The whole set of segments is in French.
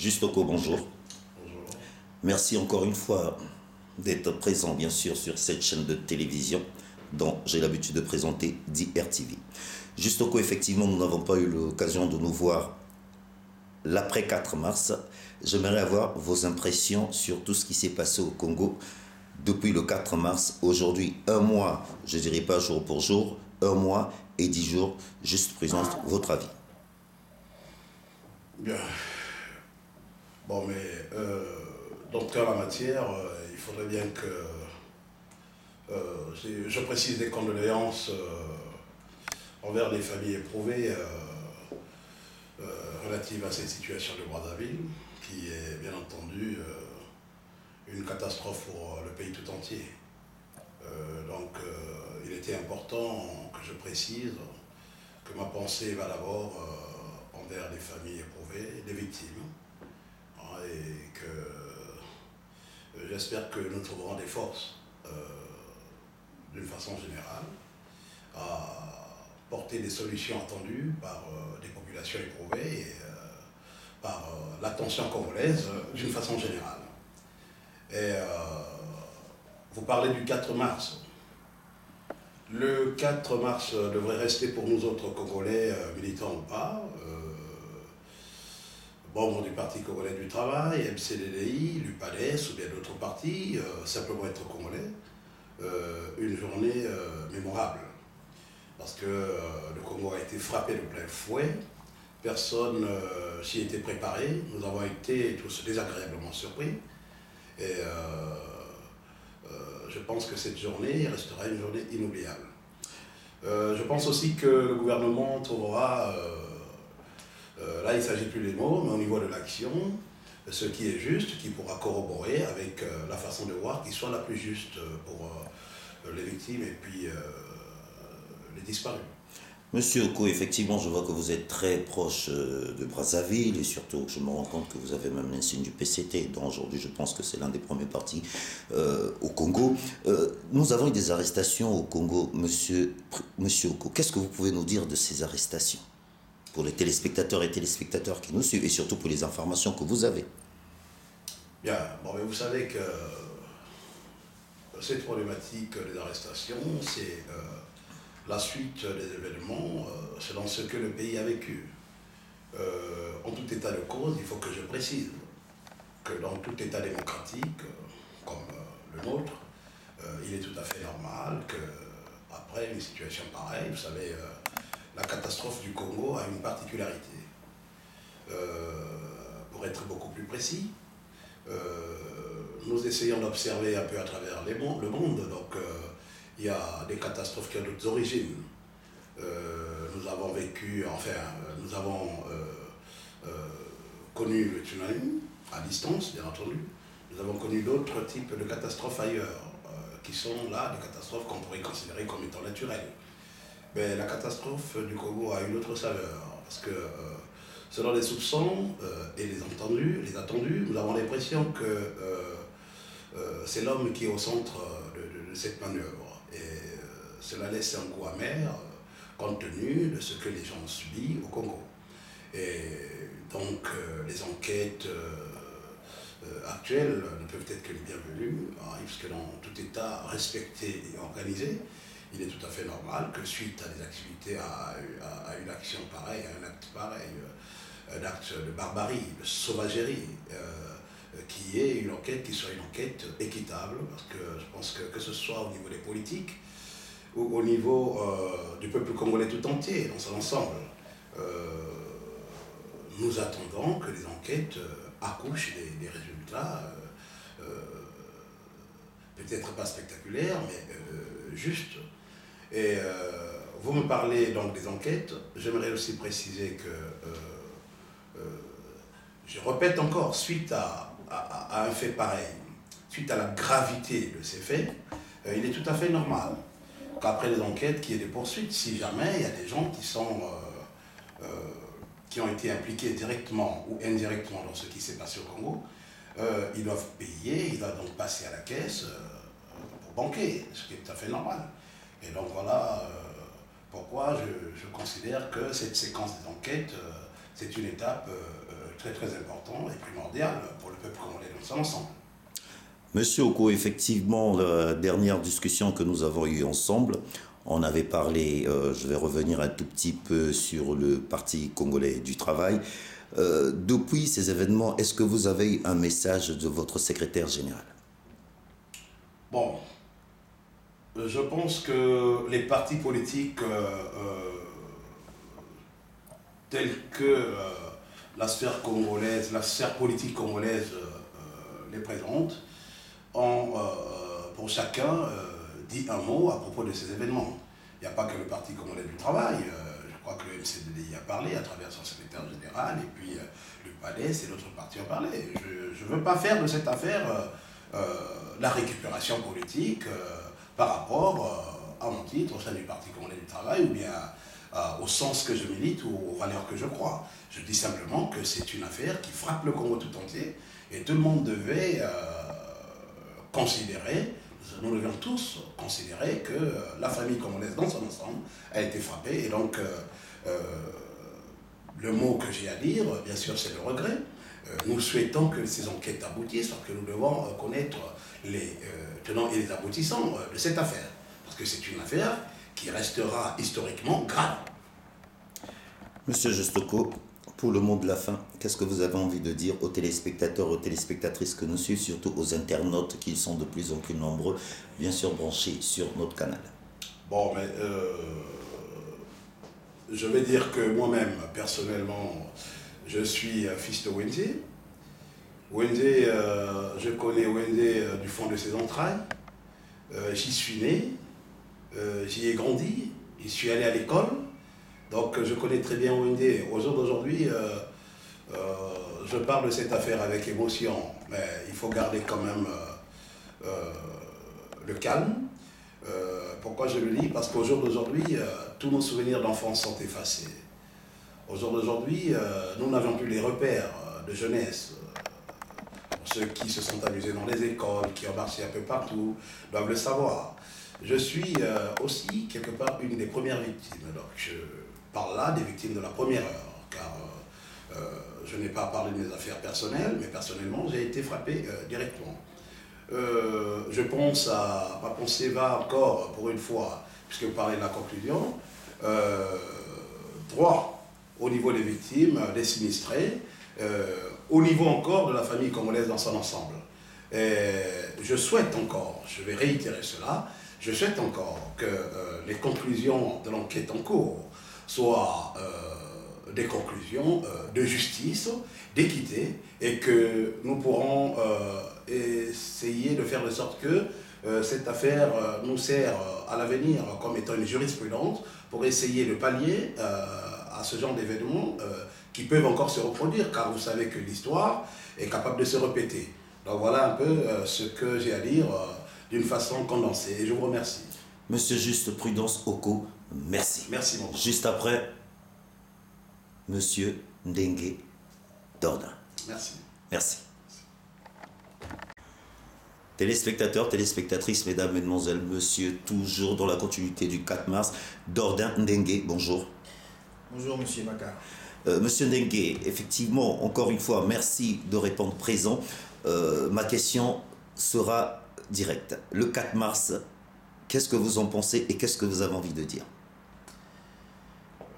Juste au bonjour. Bonjour. Merci encore une fois d'être présent, bien sûr, sur cette chaîne de télévision dont j'ai l'habitude de présenter DRTV. Juste effectivement, nous n'avons pas eu l'occasion de nous voir l'après 4 mars. J'aimerais avoir vos impressions sur tout ce qui s'est passé au Congo depuis le 4 mars. Aujourd'hui, un mois, je ne dirais pas jour pour jour, un mois et 10 jours. Juste présence, votre avis. Bien. Bon, mais donc en la matière, il faudrait bien que je précise des condoléances envers les familles éprouvées relatives à cette situation de Brazzaville, qui est bien entendu une catastrophe pour le pays tout entier. Donc il était important que je précise que ma pensée va d'abord envers les familles éprouvées, les victimes, et que j'espère que nous trouverons des forces, d'une façon générale, à porter des solutions attendues par des populations éprouvées et par l'attention congolaise d'une façon générale. Et vous parlez du 4 mars. Le 4 mars devrait rester pour nous autres Congolais, militants ou pas, membres du Parti congolais du travail, MCDDI, l'UPADES ou bien d'autres partis, simplement être Congolais, une journée mémorable. Parce que le Congo a été frappé de plein fouet, personne s'y était préparé, nous avons été tous désagréablement surpris. Et je pense que cette journée restera une journée inoubliable. Je pense aussi que le gouvernement trouvera, là il ne s'agit plus des mots, mais au niveau de l'action, ce qui est juste, qui pourra corroborer avec la façon de voir qui soit la plus juste pour les victimes et puis les disparus. Monsieur Oko, effectivement, je vois que vous êtes très proche de Brazzaville et surtout, je me rends compte que vous avez même l'insigne du PCT, dont aujourd'hui je pense que c'est l'un des premiers partis au Congo. Nous avons eu des arrestations au Congo, monsieur Oko. Qu'est-ce que vous pouvez nous dire de ces arrestations pour les téléspectateurs et téléspectateurs qui nous suivent et surtout pour les informations que vous avez? Bien, bon, mais vous savez que cette problématique des arrestations, c'est la suite des événements selon ce que le pays a vécu. En tout état de cause, il faut que je précise que dans tout état démocratique, comme le nôtre, il est tout à fait normal qu'après une situation pareille, vous savez, la catastrophe du Congo a une particularité. Pour être beaucoup plus précis, nous essayons d'observer un peu à travers le monde, donc il y a des catastrophes qui ont d'autres origines. Nous avons vécu, enfin, nous avons connu le tsunami, à distance, bien entendu. Nous avons connu d'autres types de catastrophes ailleurs, qui sont là des catastrophes qu'on pourrait considérer comme étant naturelles. Mais la catastrophe du Congo a une autre saveur, parce que selon les soupçons et les attendus, nous avons l'impression que c'est l'homme qui est au centre de cette manœuvre. Et cela laisse un goût amer compte tenu de ce que les gens ont subi au Congo. Et donc les enquêtes actuelles ne peuvent être que les bienvenues, puisque dans tout État respecté et organisé, il est tout à fait normal que suite à des activités, à une action pareille, à un acte pareil, un acte de barbarie, de sauvagerie, qu'il y ait une enquête qui soit une enquête équitable, parce que je pense que ce soit au niveau des politiques ou au niveau du peuple congolais tout entier, dans son ensemble, nous attendons que les enquêtes accouchent des résultats, peut-être pas spectaculaires, mais justes. Et vous me parlez donc des enquêtes, j'aimerais aussi préciser que, je répète encore, suite à un fait pareil, suite à la gravité de ces faits, il est tout à fait normal qu'après les enquêtes, qu'il y ait des poursuites, si jamais il y a des gens qui ont été impliqués directement ou indirectement dans ce qui s'est passé au Congo, ils doivent payer, ils doivent donc passer à la caisse pour banquer, ce qui est tout à fait normal. Et donc voilà pourquoi je considère que cette séquence des enquêtes, c'est une étape très très important et primordial pour le peuple congolais dans son ensemble. Monsieur Oko, effectivement, la dernière discussion que nous avons eue ensemble, on avait parlé, je vais revenir un tout petit peu sur le Parti congolais du travail. Depuis ces événements, est-ce que vous avez un message de votre secrétaire général? Bon, je pense que les partis politiques tels que la sphère congolaise, la sphère politique congolaise les présente, ont pour chacun dit un mot à propos de ces événements. Il n'y a pas que le Parti congolais du travail, je crois que le MCDD y a parlé à travers son secrétaire général, et puis le PADES et d'autres partis ont parlé. Je ne veux pas faire de cette affaire la récupération politique par rapport à mon titre au sein du Parti congolais du travail, ou bien au sens que je milite ou aux valeurs que je crois. Je dis simplement que c'est une affaire qui frappe le Congo tout entier, et tout le monde devait considérer, nous devions tous considérer que la famille congolaise dans son ensemble a été frappée, et donc le mot que j'ai à dire, bien sûr, c'est le regret. Nous souhaitons que ces enquêtes aboutissent, parce que nous devons connaître les tenants et les aboutissants de cette affaire, parce que c'est une affaire qui restera historiquement grave. Monsieur Justoko, pour le mot de la fin, qu'est-ce que vous avez envie de dire aux téléspectateurs, aux téléspectatrices que nous suivent, surtout aux internautes qui sont de plus en plus nombreux, bien sûr branchés sur notre canal? Bon, mais je vais dire que moi-même, personnellement, je suis fils de Wende. Je connais Wende du fond de ses entrailles. J'y suis né, j'y ai grandi, j'y suis allé à l'école. Donc je connais très bien Wende. Au jour d'aujourd'hui, je parle de cette affaire avec émotion, mais il faut garder quand même le calme. Pourquoi je le dis? Parce qu'au jour d'aujourd'hui, tous nos souvenirs d'enfance sont effacés. Au jour d'aujourd'hui, nous n'avons plus les repères de jeunesse. Ceux qui se sont amusés dans les écoles, qui ont marché un peu partout, doivent le savoir. Je suis aussi, quelque part, une des premières victimes. Donc, je parle là des victimes de la première heure, car je n'ai pas parlé de mes affaires personnelles, mais personnellement, j'ai été frappé directement. Je pense à... Ma pensée va encore, pour une fois, puisque vous parlez de la conclusion, droit au niveau des victimes, des sinistrés, au niveau encore de la famille congolaise dans son ensemble. Et je souhaite encore, je vais réitérer cela, je souhaite encore que les conclusions de l'enquête en cours soient des conclusions de justice, d'équité, et que nous pourrons essayer de faire de sorte que cette affaire nous sert à l'avenir comme étant une jurisprudence pour essayer de pallier à ce genre d'événements qui peuvent encore se reproduire, car vous savez que l'histoire est capable de se répéter. Donc voilà un peu ce que j'ai à dire d'une façon condensée, et je vous remercie. Monsieur Juste Prudence Oko, merci. Merci beaucoup. Juste après, Monsieur Ndengue Dordain. Merci. Merci. Téléspectateurs, téléspectatrices, mesdames, mesdemoiselles, monsieur, toujours dans la continuité du 4 mars, Dordain Ndengue, bonjour. Bonjour, monsieur Bakar. Monsieur Ndengue, effectivement, encore une fois, merci de répondre présent. Ma question sera directe. Le 4 mars, qu'est-ce que vous en pensez et qu'est-ce que vous avez envie de dire?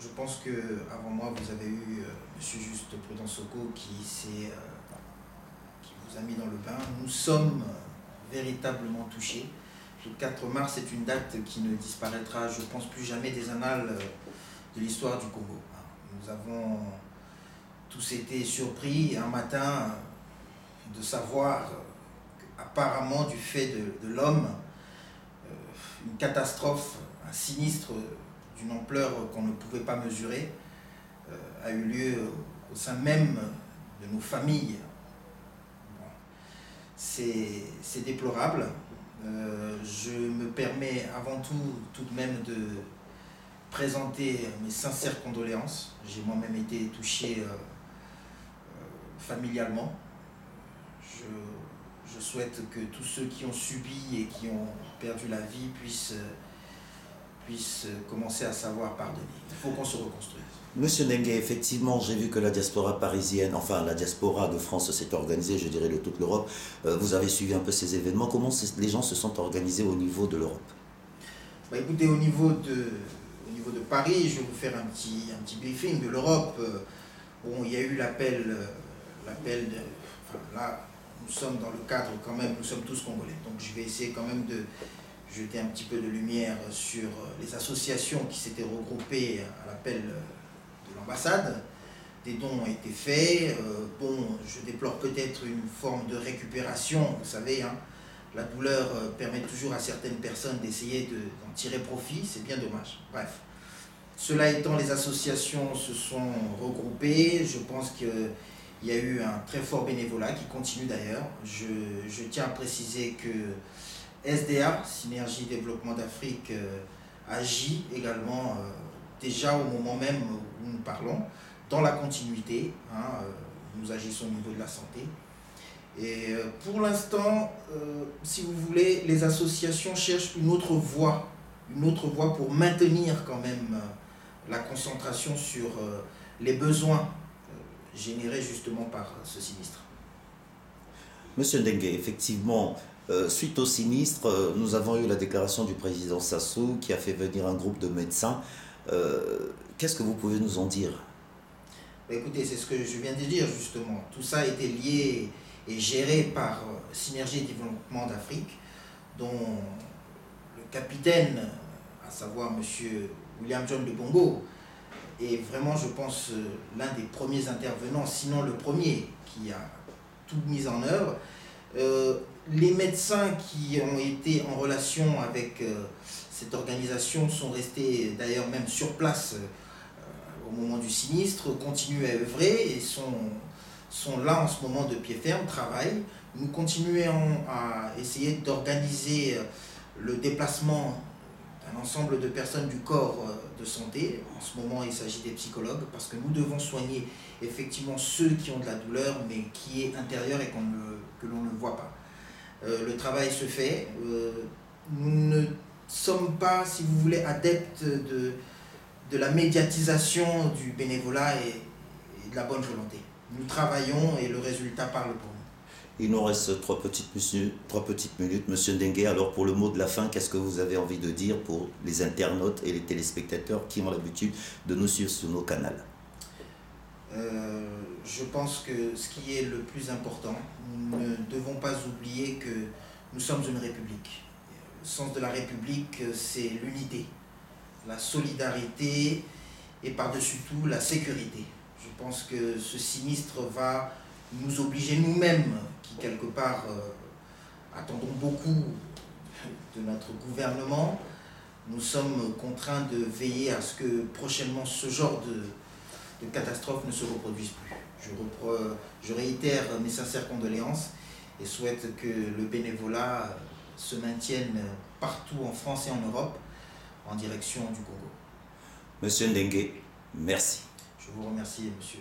Je pense que avant moi, vous avez eu monsieur Juste Prudence Oko qui vous a mis dans le bain. Nous sommes véritablement touchés. Le 4 mars est une date qui ne disparaîtra, je pense, plus jamais des annales de l'histoire du Congo. Nous avons tous été surpris un matin de savoir qu'apparemment, du fait de l'homme, une catastrophe, un sinistre d'une ampleur qu'on ne pouvait pas mesurer a eu lieu au sein même de nos familles. Bon. C'est déplorable. Je me permets avant tout de même de présenter mes sincères condoléances. J'ai moi-même été touché familialement. Je souhaite que tous ceux qui ont subi et qui ont perdu la vie puissent puisse commencer à savoir pardonner. Il faut qu'on se reconstruise. Monsieur Dengue, effectivement, j'ai vu que la diaspora parisienne, enfin la diaspora de France s'est organisée, je dirais de toute l'Europe. Vous avez suivi un peu ces événements. Comment les gens se sont organisés au niveau de l'Europe? Bah, écoutez, au niveau de Paris, je vais vous faire un petit briefing de l'Europe. Bon, il y a eu l'appel de... Enfin, là, nous sommes dans le cadre quand même, nous sommes tous Congolais. Donc je vais essayer quand même de jeter un petit peu de lumière sur les associations qui s'étaient regroupées à l'appel de l'ambassade. Des dons ont été faits. Bon, je déplore peut-être une forme de récupération, vous savez, hein. La douleur permet toujours à certaines personnes d'essayer d'en tirer profit, c'est bien dommage. Bref. Cela étant, les associations se sont regroupées. Je pense qu'il y a eu un très fort bénévolat qui continue d'ailleurs. Je tiens à préciser que SDA, Synergie Développement d'Afrique, agit également déjà au moment même où nous parlons, dans la continuité. Hein, nous agissons au niveau de la santé. Et pour l'instant, si vous voulez, les associations cherchent une autre voie pour maintenir quand même la concentration sur les besoins générés justement par ce sinistre. Monsieur Dengue, effectivement, suite au sinistre, nous avons eu la déclaration du président Sassou qui a fait venir un groupe de médecins. Qu'est-ce que vous pouvez nous en dire? Écoutez, c'est ce que je viens de dire justement. Tout ça a été lié et géré par Synergie Développement d'Afrique, dont le capitaine, à savoir M. William John de Bongo, est vraiment, je pense, l'un des premiers intervenants, sinon le premier, qui a tout mis en œuvre. Les médecins qui ont été en relation avec cette organisation sont restés d'ailleurs même sur place au moment du sinistre, continuent à œuvrer et sont là en ce moment de pied ferme, travaillent. Nous continuons à essayer d'organiser le déplacement d'un ensemble de personnes du corps de santé. En ce moment, il s'agit des psychologues parce que nous devons soigner effectivement ceux qui ont de la douleur mais qui est intérieure et que l'on ne voit pas. Le travail se fait. Nous ne sommes pas, si vous voulez, adeptes de la médiatisation du bénévolat et de la bonne volonté. Nous travaillons et le résultat parle pour nous. Il nous reste 3 petites minutes. Monsieur Dengue, alors pour le mot de la fin, qu'est-ce que vous avez envie de dire pour les internautes et les téléspectateurs qui ont l'habitude de nous suivre sur nos canaux? Je pense que ce qui est le plus important, nous ne devons pas oublier que nous sommes une république. Le sens de la république, c'est l'unité, la solidarité et par-dessus tout la sécurité. Je pense que ce sinistre va nous obliger nous-mêmes, qui quelque part attendons beaucoup de notre gouvernement, nous sommes contraints de veiller à ce que prochainement ce genre de catastrophe ne se reproduise plus. Je réitère mes sincères condoléances et souhaite que le bénévolat se maintienne partout en France et en Europe en direction du Congo. Monsieur Dengue, merci. Je vous remercie, monsieur.